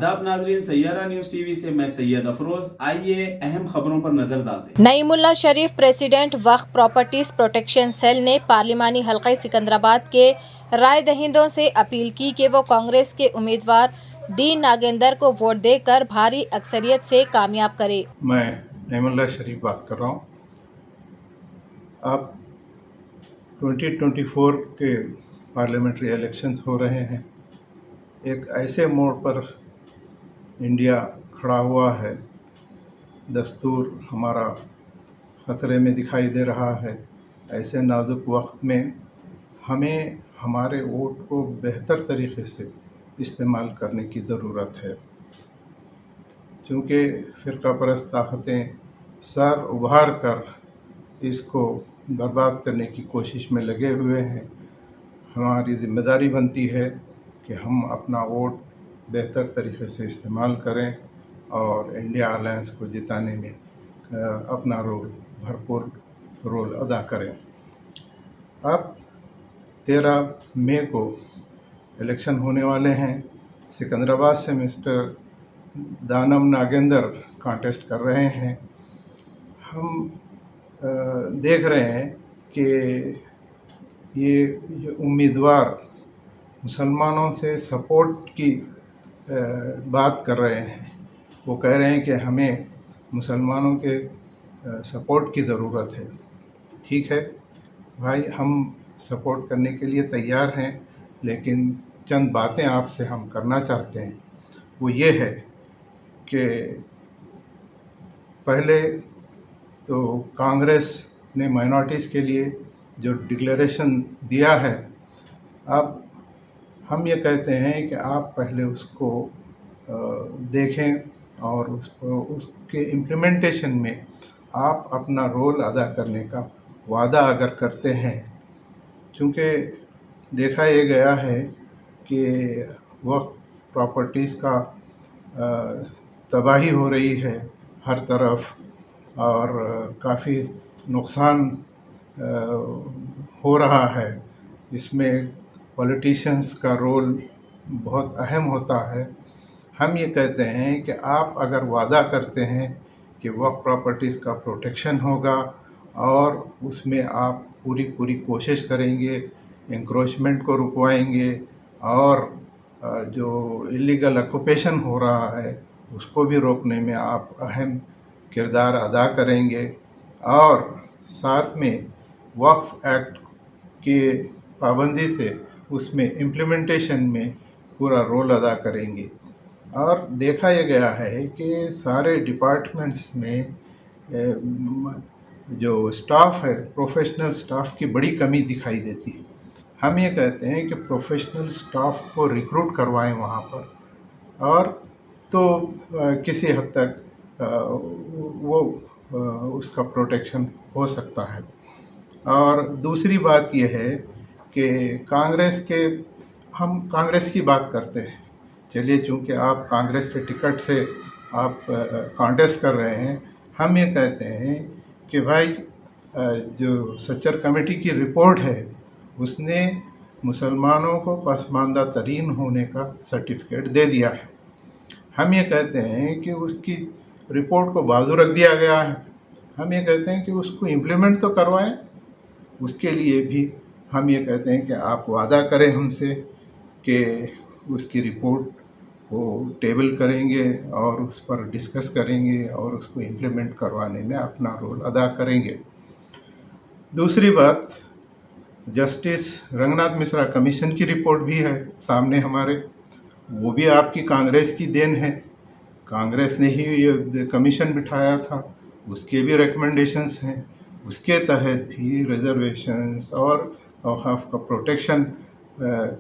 आदाब नाजरीन, Saiyaara news TV से मैं सैयद अफरोज। आइए अहम खबरों पर नजर डालते हैं। नईमुल्ला शरीफ प्रेसिडेंट वक्फ प्रॉपर्टीज प्रोटेक्शन सेल ने पार्लिमानी हल्का सिकंदराबाद के राय दहिंदों से अपील की कि वो कांग्रेस के उम्मीदवार डी नागेंद्र को वोट देकर भारी अक्सरियत से कामयाब करे। मैं नईमुल्ला शरीफ बात कर रहा हूँ। अब 2024 के पार्लियामेंट्री इलेक्शंस हो रहे हैं। एक ऐसे मोड़ पर इंडिया खड़ा हुआ है, दस्तूर हमारा ख़तरे में दिखाई दे रहा है। ऐसे नाजुक वक्त में हमें हमारे वोट को बेहतर तरीके से इस्तेमाल करने की ज़रूरत है, क्योंकि फ़िरका परस्त ताकतें सर उभार कर इसको बर्बाद करने की कोशिश में लगे हुए हैं। हमारी ज़िम्मेदारी बनती है कि हम अपना वोट बेहतर तरीके से इस्तेमाल करें और इंडिया अलायंस को जिताने में अपना भरपूर रोल अदा करें। अब 13 मई को इलेक्शन होने वाले हैं। सिकंदराबाद से मिस्टर दानम नागेंद्र कॉन्टेस्ट कर रहे हैं। हम देख रहे हैं कि ये उम्मीदवार मुसलमानों से सपोर्ट की बात कर रहे हैं। वो कह रहे हैं कि हमें मुसलमानों के सपोर्ट की ज़रूरत है। ठीक है भाई, हम सपोर्ट करने के लिए तैयार हैं, लेकिन चंद बातें आपसे हम करना चाहते हैं। वो ये है कि पहले तो कांग्रेस ने माइनॉरिटीज़ के लिए जो डिक्लेरेशन दिया है, अब हम ये कहते हैं कि आप पहले उसको देखें और उसके इम्प्लीमेंटेशन में आप अपना रोल अदा करने का वादा अगर करते हैं, क्योंकि देखा ये गया है कि वक्फ प्रॉपर्टीज़ का तबाही हो रही है हर तरफ और काफ़ी नुकसान हो रहा है। इसमें पॉलिटिशियंस का रोल बहुत अहम होता है। हम ये कहते हैं कि आप अगर वादा करते हैं कि वक्फ प्रॉपर्टीज़ का प्रोटेक्शन होगा और उसमें आप पूरी कोशिश करेंगे, इंक्रोचमेंट को रुकवाएंगे और जो इलीगल ऑक्यूपेशन हो रहा है उसको भी रोकने में आप अहम किरदार अदा करेंगे और साथ में वक्फ एक्ट की पाबंदी से उसमें इम्प्लीमेंटेशन में पूरा रोल अदा करेंगे। और देखा यह गया है कि सारे डिपार्टमेंट्स में जो स्टाफ है, प्रोफेशनल स्टाफ की बड़ी कमी दिखाई देती है। हम ये कहते हैं कि प्रोफेशनल स्टाफ को रिक्रूट करवाएं वहाँ पर, और तो किसी हद तक वो उसका प्रोटेक्शन हो सकता है। और दूसरी बात यह है कि हम कांग्रेस की बात करते हैं। चलिए, चूँकि आप कांग्रेस के टिकट से आप कॉन्टेस्ट कर रहे हैं, हम ये कहते हैं कि भाई जो सच्चर कमेटी की रिपोर्ट है उसने मुसलमानों को पसमानदा तरीन होने का सर्टिफिकेट दे दिया है। हम ये कहते हैं कि उसकी रिपोर्ट को बाजू रख दिया गया है। हम ये कहते हैं कि उसको इम्प्लीमेंट तो करवाएं। उसके लिए भी हम ये कहते हैं कि आप वादा करें हमसे कि उसकी रिपोर्ट को टेबल करेंगे और उस पर डिस्कस करेंगे और उसको इम्प्लीमेंट करवाने में अपना रोल अदा करेंगे। दूसरी बात, जस्टिस रंगनाथ मिश्रा कमीशन की रिपोर्ट भी है सामने हमारे। वो भी आपकी कांग्रेस की देन है। कांग्रेस ने ही ये कमीशन बिठाया था, उसके भी रिकमेंडेशंस हैं। उसके तहत भी रिजर्वेशंस और औक़ाफ़ का प्रोटेक्शन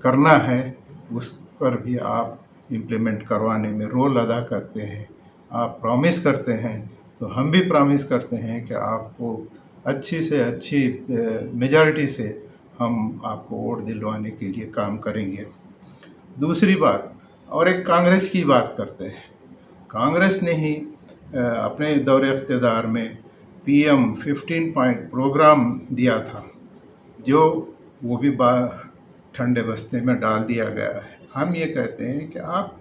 करना है, उस पर भी आप इम्प्लीमेंट करवाने में रोल अदा करते हैं। आप प्रॉमिस करते हैं तो हम भी प्रॉमिस करते हैं कि आपको अच्छी से अच्छी मेजॉरिटी से हम आपको वोट दिलवाने के लिए काम करेंगे। दूसरी बात, और एक कांग्रेस की बात करते हैं। कांग्रेस ने ही अपने दौरे इख्तियार में PM 15 पॉइंट प्रोग्राम दिया था, जो वो भी ठंडे बस्ते में डाल दिया गया है। हम ये कहते हैं कि आप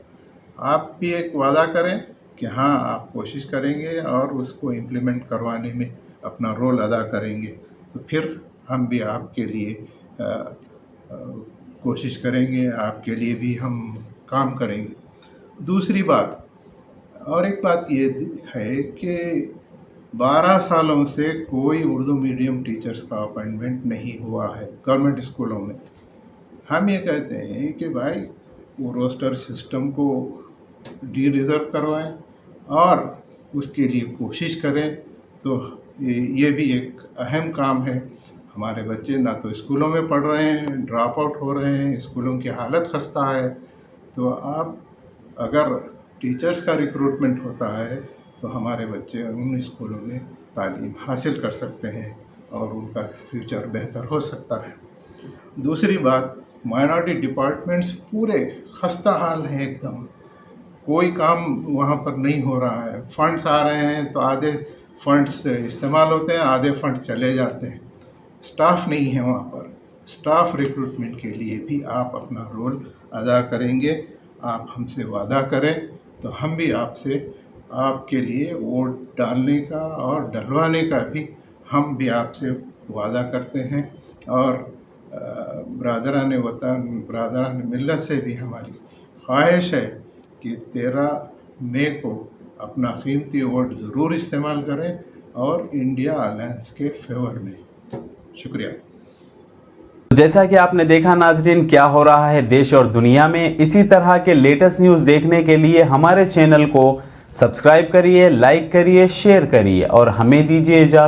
آپ بھی ایک وعدہ کریں کہ ہاں آپ کوشش کریں گے اور اس کو امپلیمنٹ کروانے میں اپنا رول ادا کریں گے، تو پھر ہم بھی آپ کے لیے کوشش کریں گے، آپ کے لیے بھی ہم کام کریں گے۔ دوسری بات، اور ایک بات یہ ہے کہ 12 سالوں سے کوئی اردو میڈیم ٹیچرز کا اپائنٹمنٹ نہیں ہوا ہے گورنمنٹ اسکولوں میں۔ ہم یہ کہتے ہیں کہ بھائی وہ روسٹر سسٹم کو ڈی ریزرو کروائیں اور اس کے لیے کوشش کریں، تو یہ بھی ایک اہم کام ہے۔ ہمارے بچے نہ تو اسکولوں میں پڑھ رہے ہیں، ڈراپ آؤٹ ہو رہے ہیں، اسکولوں کی حالت خستہ ہے، تو آپ اگر ٹیچرز کا ریکروٹمنٹ ہوتا ہے تو ہمارے بچے ان اسکولوں میں تعلیم حاصل کر سکتے ہیں اور ان کا فیوچر بہتر ہو سکتا ہے۔ دوسری بات، مائنورٹی ڈپارٹمنٹس پورے خستہ حال ہیں، ایک دم کوئی کام وہاں پر نہیں ہو رہا ہے۔ فنڈس آ رہے ہیں تو آدھے فنڈس استعمال ہوتے ہیں، آدھے فنڈس چلے جاتے ہیں، اسٹاف نہیں ہے وہاں پر۔ اسٹاف ریکروٹمنٹ کے لیے بھی آپ اپنا رول ادا کریں گے، آپ ہم سے وعدہ کریں تو ہم بھی آپ سے آپ کے لیے ووٹ ڈالنے کا اور ڈلوانے کا بھی ہم بھی آپ سے وعدہ کرتے ہیں، اور برادران وطن، برادران ملت سے بھی ہماری خواہش ہے کہ 13 مئی کو اپنا قیمتی ووٹ ضرور استعمال کریں اور انڈیا الائنس کے فیور میں۔ شکریہ۔ جیسا کہ آپ نے دیکھا ناظرین، کیا ہو رہا ہے دیش اور دنیا میں، اسی طرح کے لیٹسٹ نیوز دیکھنے کے لیے ہمارے چینل کو سبسکرائب کریے، لائک کریے، شیئر کریے اور ہمیں دیجیے اجازت۔